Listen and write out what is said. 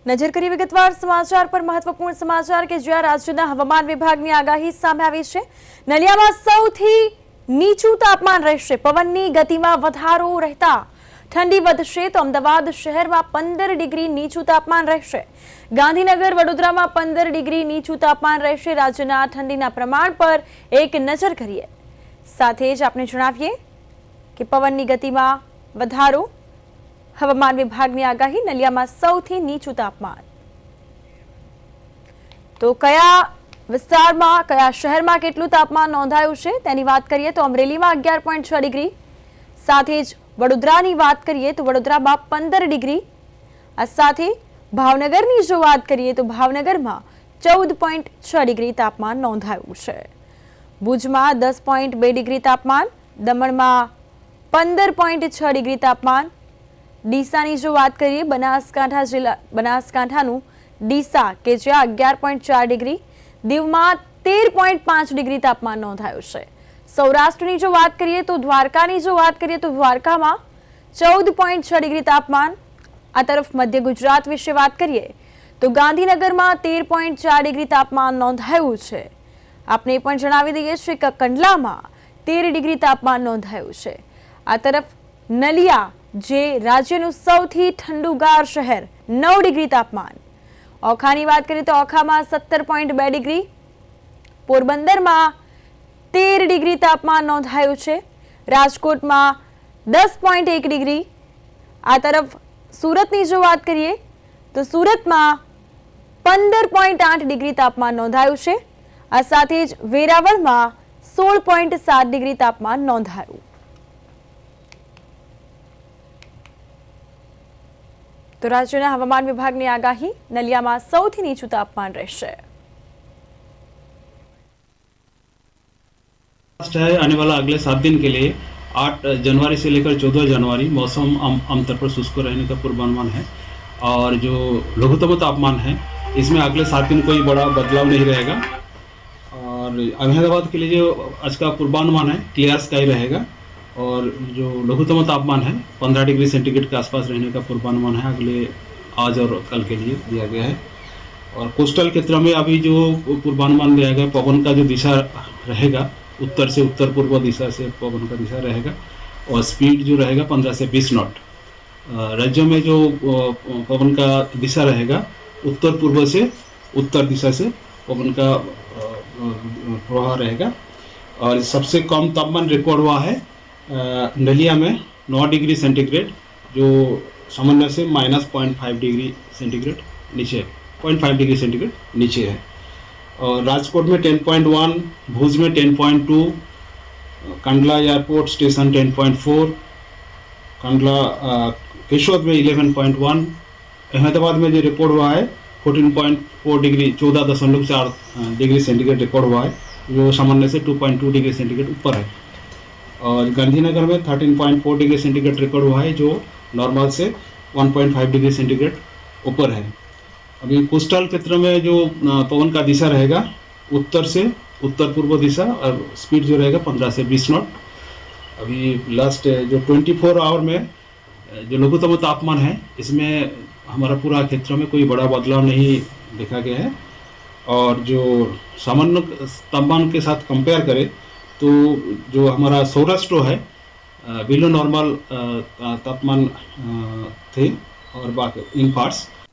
નજર કરી વિગતવાર સમાચાર પર મહત્વપૂર્ણ સમાચાર કે જ્યાં રાજ્યના હવામાન વિભાગની આગાહી સામે આવી છે। નલિયામાં સૌથી નીચું તાપમાન રહેશે। પવનની ગતિમાં વધારો રહેતા ઠંડી વધશે તો અમદાવાદ શહેરમાં 15 ડિગ્રી નીચું તાપમાન રહેશે। ગાંધીનગર વડોદરામાં 15 ડિગ્રી નીચું તાપમાન રહેશે। રાજ્યના ઠંડીના પ્રમાણ પર એક નજર કરીએ। સાથે જ આપણે જણાવીએ કે પવનની ગતિમાં વધારો, હવામાન વિભાગની આગાહી, નલિયામાં સૌથી નીચું તાપમાન। તો કયા વિસ્તારમાં, કયા શહેરમાં કેટલું તાપમાન નોંધાયું છે તેની વાત કરીએ તો અમરેલીમાં 11.6 ડિગ્રી, સાથે જ વડોદરાની વાત કરીએ તો વડોદરામાં 15 ડિગ્રી, આ સાથે ભાવનગરની જો વાત કરીએ તો ભાવનગરમાં 14.6 ડિગ્રી તાપમાન નોંધાયું છે। ભુજમાં 10.2 ડિગ્રી તાપમાન, દમણમાં 15.6 ડિગ્રી તાપમાન, ડીસાની જો વાત કરીએ બનાસકાંઠા જિલ્લા, બનાસકાંઠાનું ડીસા કે જ્યાં 11.4 ડિગ્રી, દીવમાં 13.5 ડિગ્રી તાપમાન નોંધાયું છે। સૌરાષ્ટ્રની જો વાત કરીએ તો દ્વારકાની જો વાત કરીએ તો દ્વારકામાં 14.6 ડિગ્રી તાપમાન। આ તરફ મધ્ય ગુજરાત વિશે વાત કરીએ તો ગાંધીનગરમાં 13.4 ડિગ્રી તાપમાન નોંધાયું છે। આપણે પણ જણાવી દઈએ છીએ કે કંડલામાં 13 ડિગ્રી તાપમાન નોંધાયું છે। આ તરફ નલિયા જે રાજ્યનું સૌથી ઠંડુગાર શહેર, 9 ડિગ્રી તાપમાન। ઓખાની વાત કરીએ તો ઓખામાં 17.2 ડિગ્રી, પોરબંદરમાં 13 ડિગ્રી તાપમાન નોંધાયું છે। રાજકોટમાં 10.1 ડિગ્રી। આ તરફ સુરતની જો વાત કરીએ તો સુરતમાં 15.8 ડિગ્રી તાપમાન નોંધાયું છે। આ સાથે જ વેરાવળમાં 16.7 ડિગ્રી તાપમાન નોંધાયું। તો રાજ્યના હવામાન વિભાગની આગાહી, નલિયામાં સૌથી નીચું તાપમાન રહેશે। है आने वाला अगले 7 दिन के लिए 8 जनवरी से लेकर 14 जनवरी मौसम आमतौर पर शुष्क रहने का पूर्वानुमान है। और जो लघुत्तम तापमान है इसमें अगले 7 दिन कोई बड़ा बदलाव नहीं रहेगा। और अहमदाबाद के लिए जो आज का पूर्वानुमान है क्लियर स्काई रहेगा। और जो लघुत्तम तापमान है 15 डिग्री सेंटीग्रेड के आसपास रहने का पूर्वानुमान है अगले आज और कल के लिए दिया गया है। और कोस्टल क्षेत्र में अभी जो पूर्वानुमान दिया गया, पवन का जो दिशा रहेगा उत्तर से उत्तर पूर्व दिशा से पवन का दिशा रहेगा और स्पीड जो रहेगा 15 से 20 नॉट। राज्य में जो पवन का दिशा रहेगा उत्तर पूर्व से उत्तर दिशा से पवन का प्रवाह रहेगा। और सबसे कम तापमान रिकॉर्ड हुआ है नलिया में 9 डिग्री सेंटीग्रेड, जो सामान्य से -0.5 डिग्री सेंटीग्रेड नीचे, 0.5 डिग्री सेंटीग्रेड नीचे है। और राजकोट में 10.1, भुज में 10.2, कंडला एयरपोर्ट स्टेशन 10.4, कंडला केशोद में 11.1, अहमदाबाद में जो रिकॉर्ड हुआ है 14.4 डिग्री 14.4 डिग्री सेंटीग्रेड रिकॉर्ड हुआ है, जो सामान्य से 2.2 डिग्री सेंटीग्रेड ऊपर है। और गांधीनगर में 13.4 डिग्री सेंटीग्रेड रिकॉर्ड हुआ है, जो नॉर्मल से 1.5 डिग्री सेंटीग्रेड ऊपर है। अभी कोस्टल क्षेत्र में जो पवन का दिशा रहेगा उत्तर से उत्तर पूर्व दिशा और स्पीड जो रहेगा 15 से 20 नॉट। अभी लास्ट जो 24 आवर में जो लघुत्तम तापमान है इसमें हमारा पूरा क्षेत्र में कोई बड़ा बदलाव नहीं देखा गया है। और जो सामान्य तापमान के साथ कंपेयर करें तो जो हमारा सौराष्ट्र है बिलो नॉर्मल तापमान थे और बाकी इन पार्ट्स